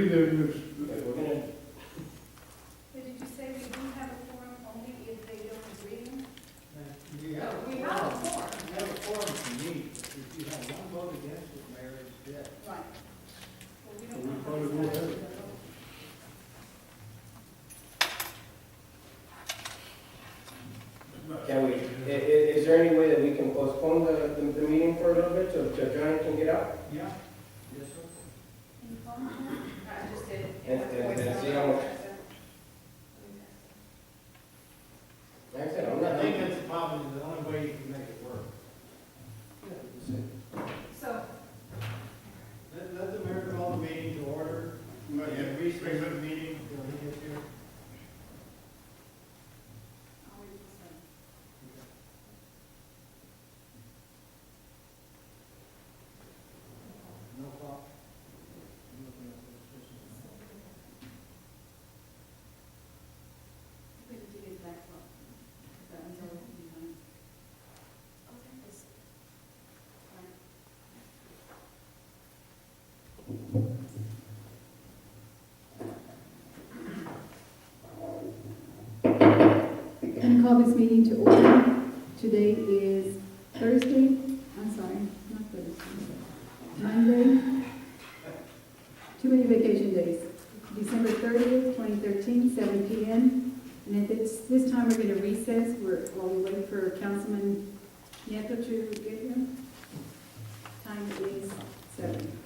there's, If we're gonna, But did you say we do have a forum only if they don't agree? You have a We forum. have a forum. You have a forum to meet, but if you have one vote against it, Mayor, it's dead. Right. Well, we don't We want probably to will decide have the it. vote. can we, is there any way that we can postpone the meeting for a little bit till Johnny can get out? Yeah. Yes, sir. Can you call me? I just did. And see how much- Like I said, I'm I not, think that's the problem, is the only way you can make it work. So, Let the mayor call the meeting to order. And recess the meeting until he gets here. I'll wait for some. No problem. We need to get back up. That one's already behind. Okay, this. Right. And call this meeting to order. Today is Thursday, I'm sorry, not Thursday, Monday. Too many vacation days. December 30th, 2013, 7 p.m. And at this time, we're going to recess while we wait for Councilman Nieto to get here. Time is 7.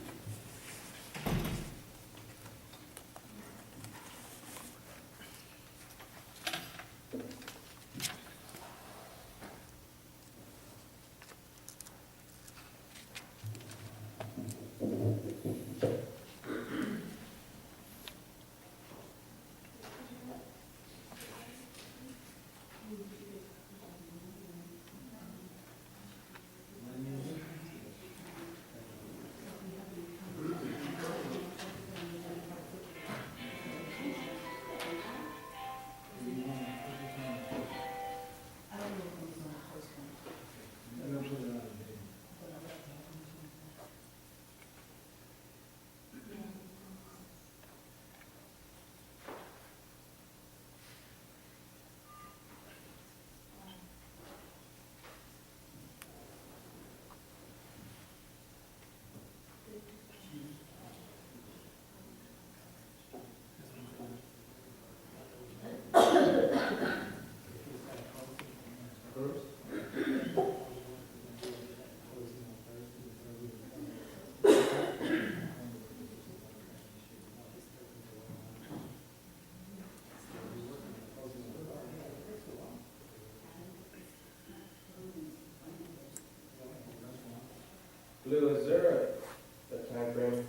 Lou, is there a time frame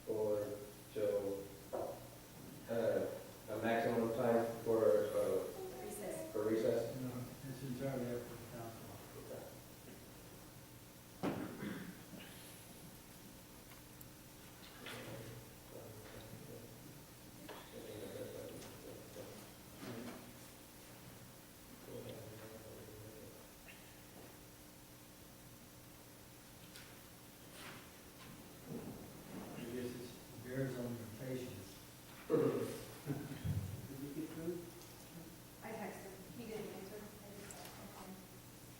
for Joe, a maximum time for recess? No, it's entirely up to the council. I guess it bears on your patience. Did you get through? I texted him. He didn't answer. I just said,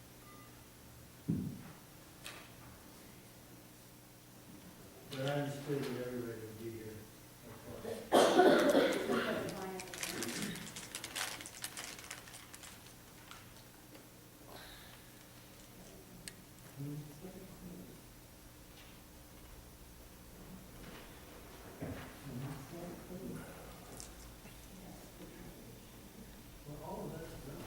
But I understood that everybody would be here. That's all. okay. Because of my Well, all of that's done.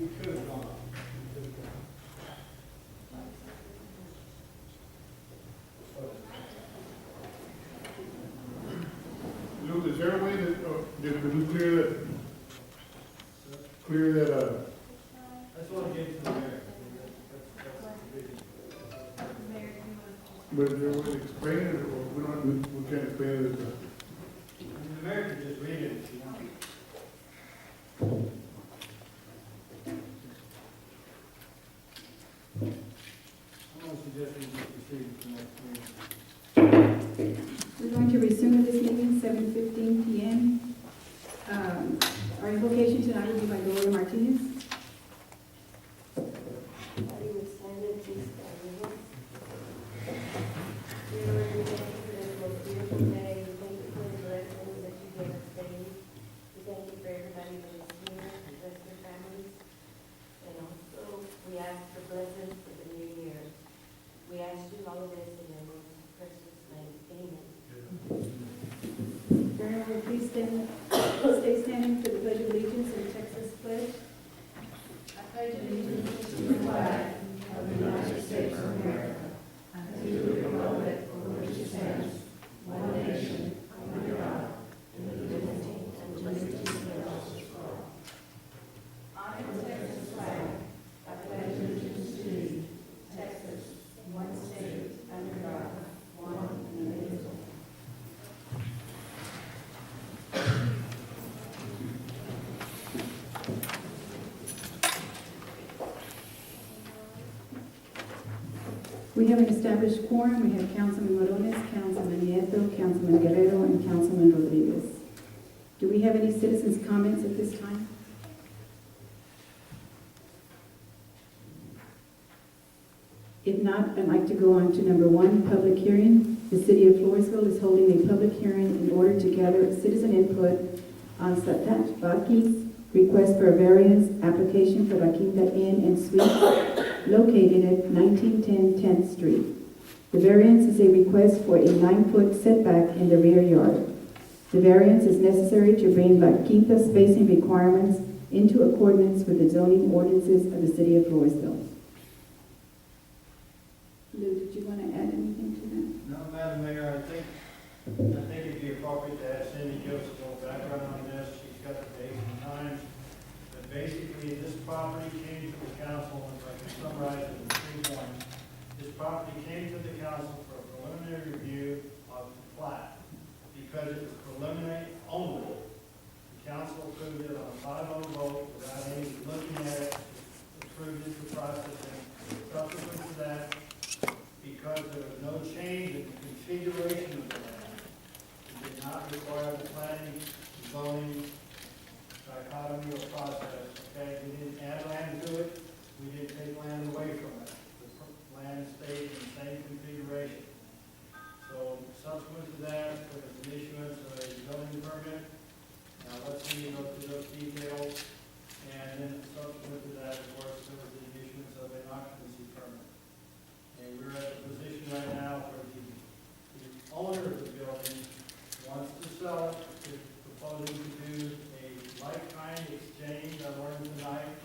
We could have gone up. We could have gone Luke, is there a way that we clear that, up. That's what I gave to the mayor. That's the big. Mayor, do you want to? but is there a way to explain it, or we can't explain it? The mayor can just read it if you want. I'm not suggesting we proceed to the next meeting. We're going to resume this meeting, 7:15 p.m. Our invocation tonight will be by Gloria Martinez. Everybody would stand and please stand with us. Dear Lord, we thank you for this most beautiful day. We thank you for the blessings that you gave us daily. We thank you for everybody that is here, bless their families. And also, we ask for blessings for the new year. We ask you all of this in your most precious name. Amen. Everyone, please stay standing for the Pledge of Allegiance and Texas pledge. I pledge allegiance to the flag of the United States of America and to the republic for which it stands, one nation, under God, indivisible, and justice and justice for all. I, the Texas flag, I pledge allegiance to thee, Texas, one state, under God, one indivisible. We have an established quorum. We have Councilman Morones, Councilman Nieto, Councilman Guerrero, and Councilman Rodriguez. Do we have any citizens' comments at this time? If not, I'd like to go on to number 1, public hearing. The City of Floresville is holding a public hearing in order to gather citizen input on Satat Baki's request for a variance application for La Quinta Inn and Suites located at 1910 10th Street. The variance is a request for a 9-foot setback in the rear yard. The variance is necessary to bring La Quinta spacing requirements into accordance with the zoning ordinances of the City of Floresville. Lou, did you want to add anything to that? No, Madam Mayor, I think it'd be appropriate to have Cindy give us a little background on this. She's got the dates and times. But basically, this property came to the council, if I can summarize it in 3 points. This property came to the council for a preliminary review of the plat. Because it was preliminary only, the council approved it on a 5-0 vote without any looking at it, approved it for processing. Subsequent to that, because there was no change in the configuration of the land, it did not require the planning, zoning, dichotomy or process, okay? We didn't add land to it, we didn't take land away from it. The land stayed in the same configuration. So subsequent to that, there was an issuance of a building permit. Now let's see, go through those details. And then subsequent to that, of course, there was the issuance of an occupancy permit. And we're at the position right now where the owner of the building wants to sell it, is proposing to do a like-kind exchange. I learned tonight,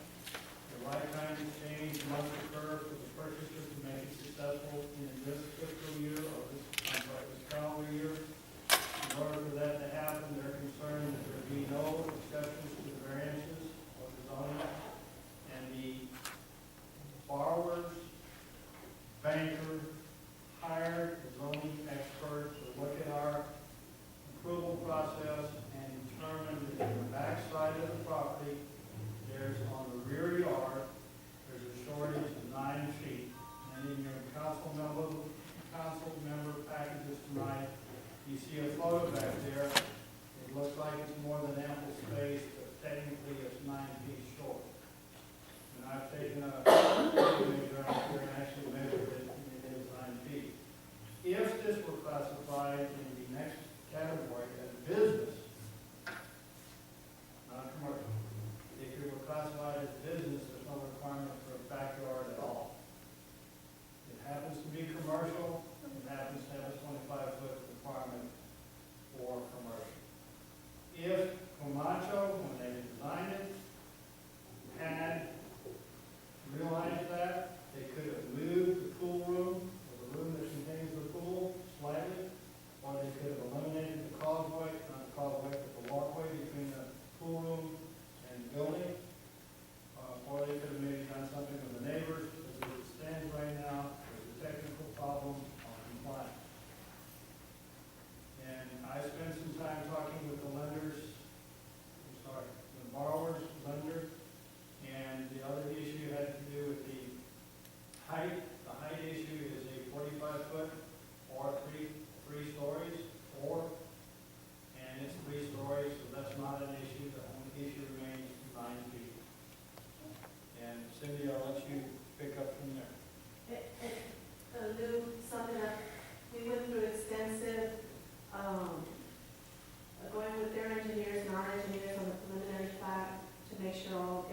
the like-kind exchange must occur for the purchaser to make it successful in this fiscal year or this calendar year. In order for that to happen, they're concerned that there be no exceptions to the variances of the zoning, and the borrowers, banker, hired a zoning expert to look at our approval process and determine that in the back side of the property, there's on the rear yard, there's a shortage of 9 feet. And in your council member packages tonight, you see a photo back there. It looks like it's more than ample space, but technically it's 9 feet short. And I've taken a measure out here and actually measured it, and it is 9 feet. If this were classified in the next category as business, not commercial, if it were classified as business, there's no requirement for a backyard at all. It happens to be commercial, it happens to have a 25-foot requirement for commercial. If Camacho, when they designed it, had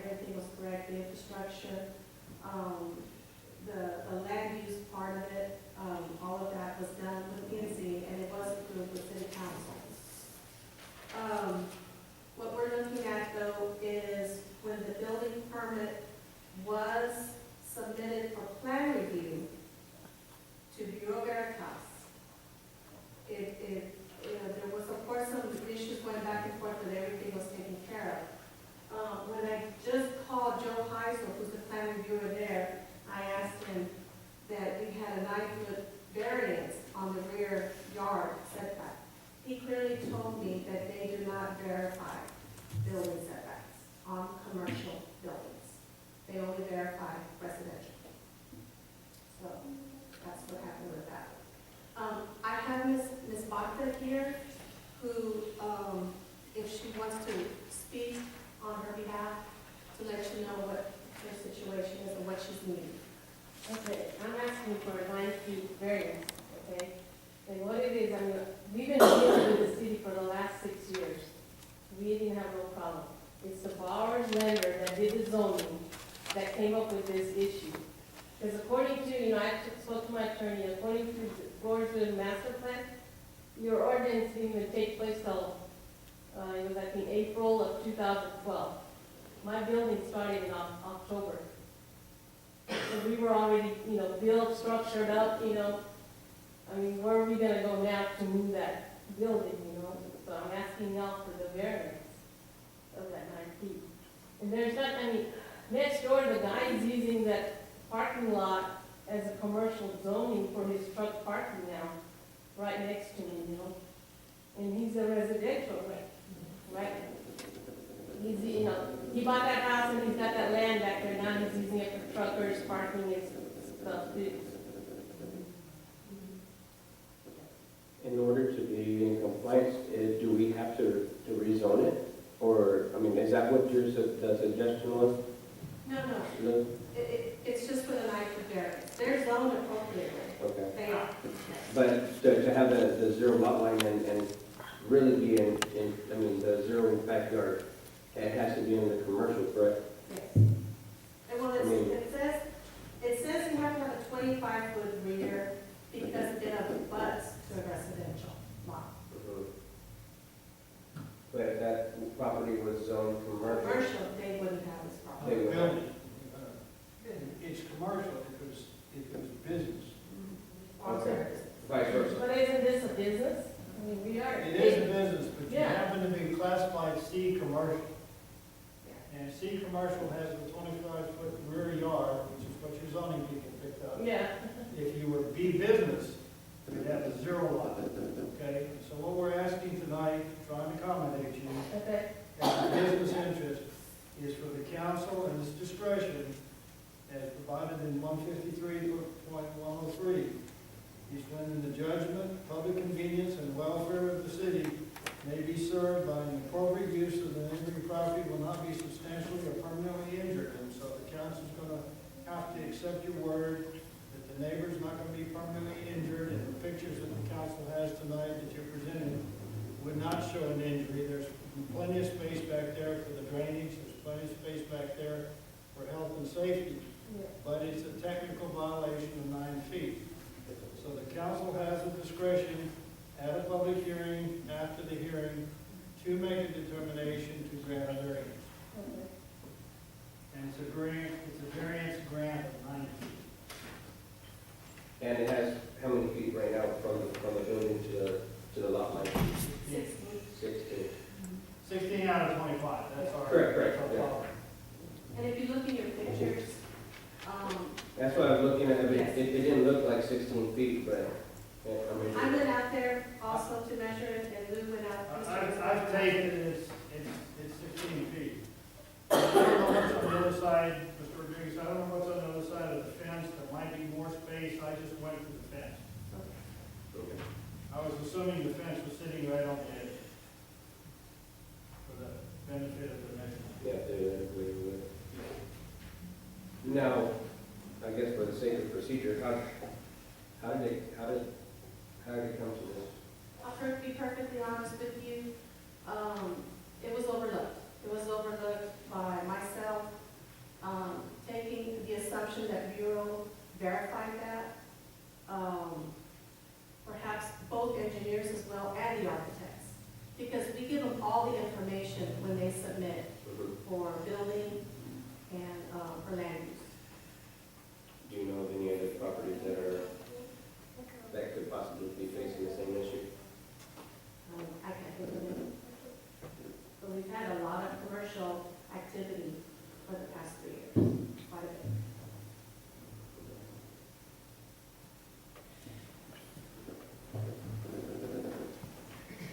everything was correct, the infrastructure, the land use part of it, all of that was done with PNC, and it was approved with city council. What we're looking at though is when the building permit was submitted for plan review to Bureau Veritas, there was of course some issues going back and forth, but everything was taken care of. When I just called Joe Heisel, who's the plan reviewer there, I asked him that we had a 9-foot variance on the rear yard setback. He clearly told me that they do not verify building setbacks on commercial buildings. They only verify residential. So that's what happened with that. I have Ms. Baka here, who, if she wants to speak on her behalf, to let you know what her situation is and what she's needing. Okay, I'm asking for a 9-feet variance, okay? And what it is, we've been dealing with the city for the last 6 years. We didn't have no problem. It's the borrower's lender that did the zoning that came up with this issue. Because according to, I spoke to my attorney, according to the Floresville master plan, your ordinance didn't even take place till, it was I think April of 2012. My building started in October. So we were already, built, structured up, where are we gonna go now to move that building, So I'm asking now for the variance of that 9 feet. And there's not, next door, the guy is using that parking lot as a commercial zoning for his truck parking now, right next to me, And he's a residential, right? He's, he bought that house and he's got that land back there now, he's using it for truckers parking and stuff too. In order to be in compliance, do we have to rezone it? Or, is that what the suggestion was? No. It's just for the 9-foot variance. They're zoned appropriately. Okay. They are. But to have the zero lot line and really be the zero in backyard, it has to be in the commercial, correct? Yes. And well, it says you have to have a 25-foot rear because it abuts to a residential lot. But if that property was zoned commercial, Commercial, they wouldn't have this problem. They would. Building. It's commercial if it was business. Okay. vice versa. But isn't this a business? We are. It is a business, but you Yeah. happen to be classified C commercial. And C commercial has a 25-foot rear yard, which is what your zoning people picked up. Yeah. If you were B business, you'd have a zero lot, okay? So what we're asking tonight, trying to accommodate you, Okay. as a business interest, is for the council and its discretion, as provided in 153.103, is when in the judgment, public convenience and welfare of the city may be served by an appropriate use of the neighboring property will not be substantially or permanently injured. And so the council's gonna have to accept your word that the neighbor's not gonna be permanently injured, and the pictures that the council has tonight that you're presenting would not show an injury. There's plenty of space back there for the drainage, there's plenty of space back there for health and safety, Yeah. but it's a technical violation of 9 feet. So the council has the discretion at a public hearing, after the hearing, to make a determination to grant a variance. Okay. And it's a variance grant of 9 feet. And it has how many feet right now from the building to the lot line? 16. 16. 16 out of 25, that's our. Correct, that's our yeah. policy. And if you look in your pictures, That's what I was looking at. Yes. It didn't look like 16 feet, but, I went out there also to measure it, and Lou went out. I've taken it, it's 16 feet. I don't know what's on the other side, Mr. Rodriguez, I don't know what's on the other side of the fence, there might be more space, I just went to the fence. okay. I was assuming the fence was sitting right on the edge for the benefit of the measurement. Yeah, now, I guess for the sake of procedure, how did it come to this? I'll be perfectly honest with you, it was overlooked. It was overlooked by myself, verified that. Perhaps both engineers as well and the architects. Because we give them all the information when they submit for building and for land use. Do you know of any other properties that could possibly be facing the same issue? I can't think of it. But we've had a lot of commercial activity for the past 3 years, quite a bit.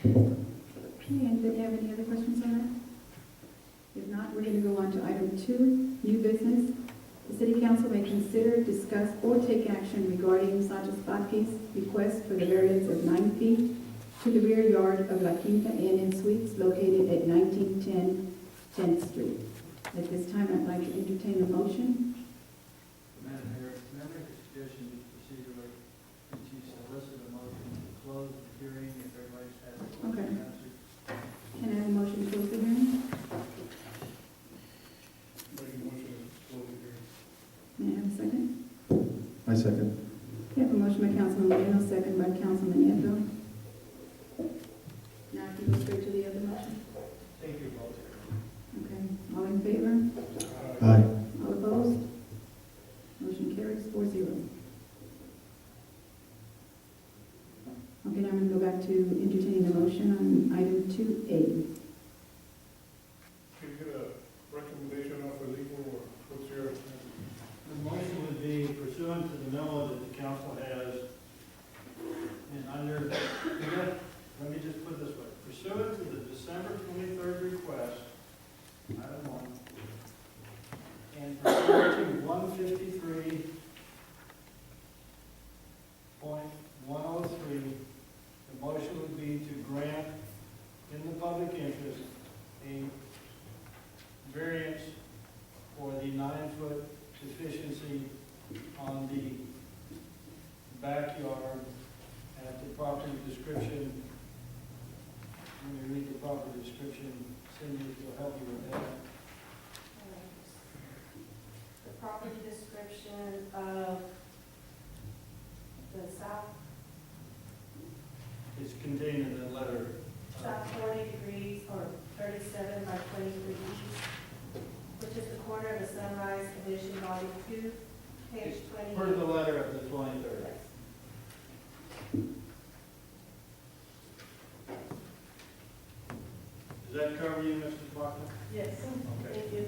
Okay, anybody have any other questions on that? If not, we're going to go on to item 2, new business. The city council may consider, discuss, or take action regarding Sanchez Vazquez's request for the variance of 9 feet to the rear yard of La Quinta Inn and Suites located at 1910 10th Street. At this time, I'd like to entertain a motion. Madam Mayor, can I make a suggestion just procedurally? Could you solicit a motion to close the hearing if everybody's had a Okay. question answered? Can I have a motion to close the hearing? Make a motion to close the hearing. May I have a second? I second. We have a motion by Councilman Moreno, second by Councilman Nieto. Now I can go straight to the other motion. Take your vote. Okay, all in favor? Aye. All opposed? Motion carries 4-0. Okay, now I'm going to go back to entertaining the motion on item 2A. Can you get a recommendation off of legal, or what's your? The motion would be pursuant to the memo that the council has, and under, let me just put it this way, pursuant to the December 23rd request, item 1, and pursuant to 153.103, the motion would be to grant, in the public interest, a variance for the 9-foot deficiency on the backyard at the property description. Let me read the property description. Cindy, if you'll help me with that. The property description of the It's contained in the letter. south 40 degrees or 37 by 23 east, which is the corner of the Sunrise Edition, Volume 2, page 20. Per the letter of the 23rd. Does that cover you, Mrs. Faulkner? Yes, Okay. thank you.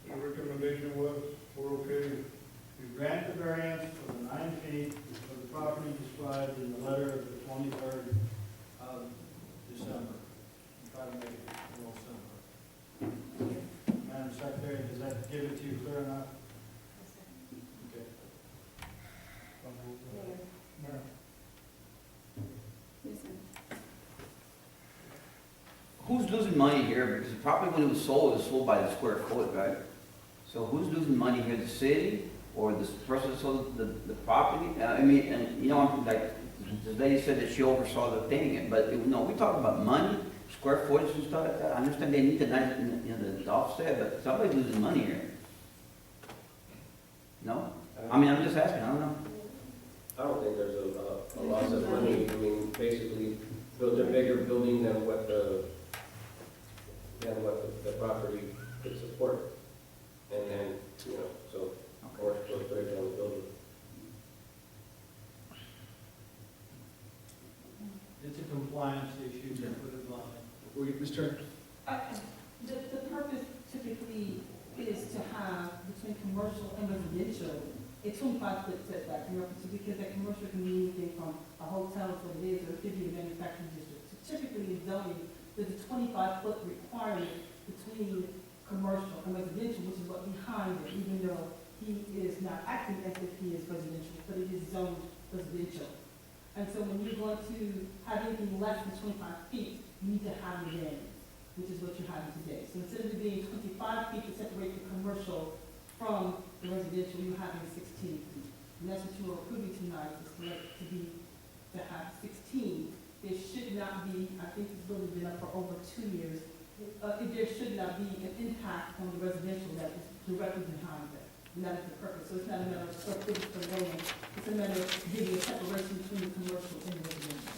The recommendation was, we're okay. We grant the variance for the 9 feet for the property described in the letter of the 23rd of December. Try to make it a little simpler. Madam Secretary, does that give it to you clear enough? Okay. Mayor. Yes, sir. Who's losing money here? Because the property when it was sold by the square foot, right? So who's losing money here, the city or the person that sold the property? I mean, and you know, I'm like, the lady said that she oversaw the thing, but no, we talk about money, square footage and stuff like that. I understand they need the nice, you know, the offset, but somebody's losing money here. No? I mean, I'm just asking, I don't know. I don't think there's a loss of money. I mean, basically, build a bigger building than what the property could support. And then, you know, so, of course, we'll put it on the building. It's a compliance issue, to put it bluntly. Mr. The purpose typically is to have between commercial and residential, a 25-foot setback, because that commercial can be anything from a hotel to what it is, or it could be a manufacturing district. So typically in zoning, there's a 25-foot requirement between commercial and residential, which is what behind it, even though he is not acting as if he is residential, but it is zoned residential. And so when you're going to have anything less than 25 feet, you need to have it in, which is what you're having today. So instead of it being 25 feet to separate the commercial from the residential, you're having 16 feet. And that's what you are approving tonight, is to have 16. There should not be, I think this building's been up for over 2 years, there should not be an impact on the residential that is directly behind it. And that is the purpose. So it's not a matter of square footage per building. It's a matter of giving a separation between the commercial and the residential.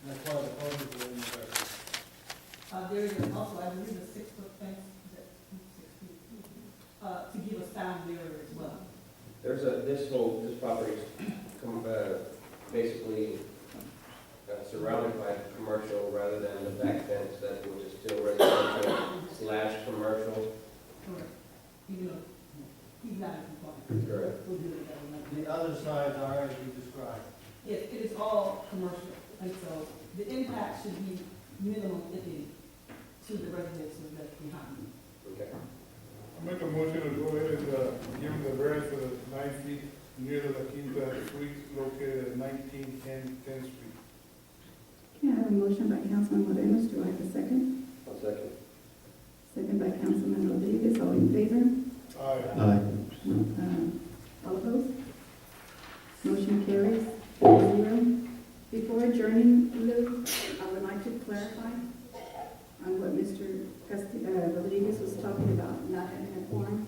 That's why the code is in there. There is also, I believe, a 6-foot fence that, 6 feet, to give a sound barrier as well. There's this property is basically surrounded by commercial rather than the back fence that which is still residential / commercial. Correct. Even though he's not in compliance. Correct. We'll do it that way. The other sides are as you described. Yes, it is all commercial, and so the impact should be minimal, if any, to the residents that's behind. Okay. I make a motion to go ahead and, give them the variance for the 9 feet near the La Quinta Suites located at 1910 10th Street. Okay, I have a motion by Councilman Moreno. Do I have a second? One second. Second by Councilman Rodriguez. All in favor? Aye. Aye. All opposed? Motion carries 4-0. Before adjourning, Lou, I would like to clarify on what Mr. Rodriguez was talking about, not having a quorum.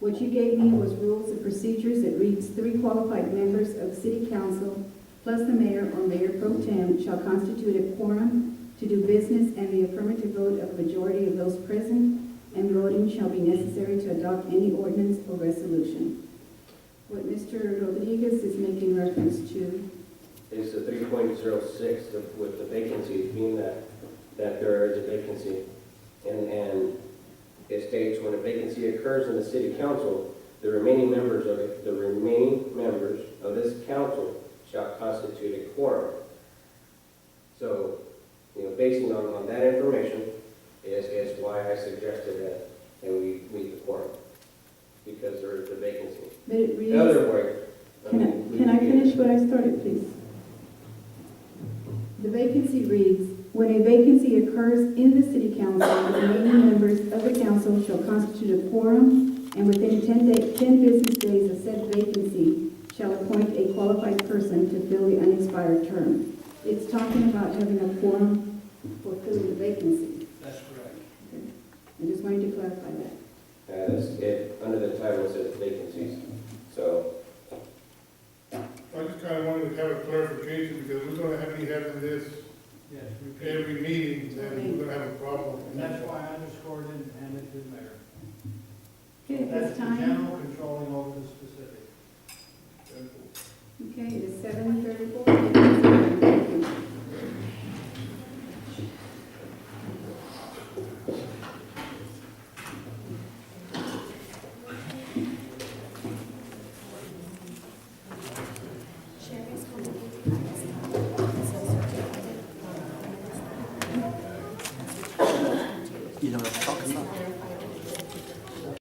What you gave me was rules and procedures. It reads 3 qualified members of City Council plus the mayor or mayor pro tem shall constitute a quorum to do business, and the affirmative vote of a majority of those present and voting shall be necessary to adopt any ordinance or resolution. What Mr. Rodriguez is making reference to Is the 3.06 with the vacancies being that there is a vacancy. And it states when a vacancy occurs in the city council, the remaining members of this council shall constitute a quorum. So, basing on that information is why I suggested that we meet the quorum, because there is a vacancy. But it reads, In other words, can I finish what I started, please? The vacancy reads, when a vacancy occurs in the city council, the remaining members of the council shall constitute a quorum, and within 10 business days of said vacancy shall appoint a qualified person to fill the unexpired term. It's talking about having a quorum for filling the vacancy. That's correct. Okay. I just wanted to clarify that. under the title it says vacancies. So, I just kind of wanted to have a clarification because we're going to be having this Yes, every meeting, then we're going to have a problem. and that's why I underscored it and handed it to the mayor. Okay, at That's this the time, general controlling over the specific. okay, it is 7:34. Thank you. You know what I'm talking about?